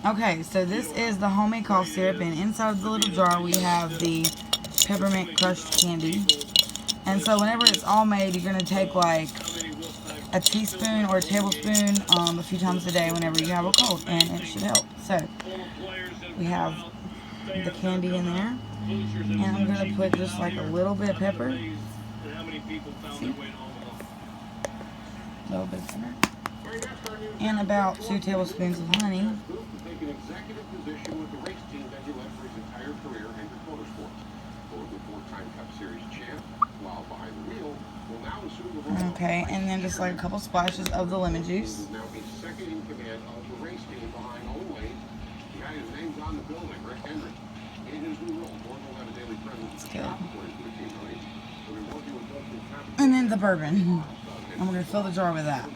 Okay, so this is the homemade cough syrup, and inside of the little jar we have the peppermint crushed candy. And so whenever it's all made, you're going to take like a teaspoon or a tablespoon a few times a day whenever you have a cold, and it should help. So we have the candy in there, and I'm going to put just like a little bit of pepper. See? A little bit of pepper. And about 2 tablespoons of honey. Okay, and then just like a couple splashes of the lemon juice. That's good. And then the bourbon. I'm going to fill the jar with that.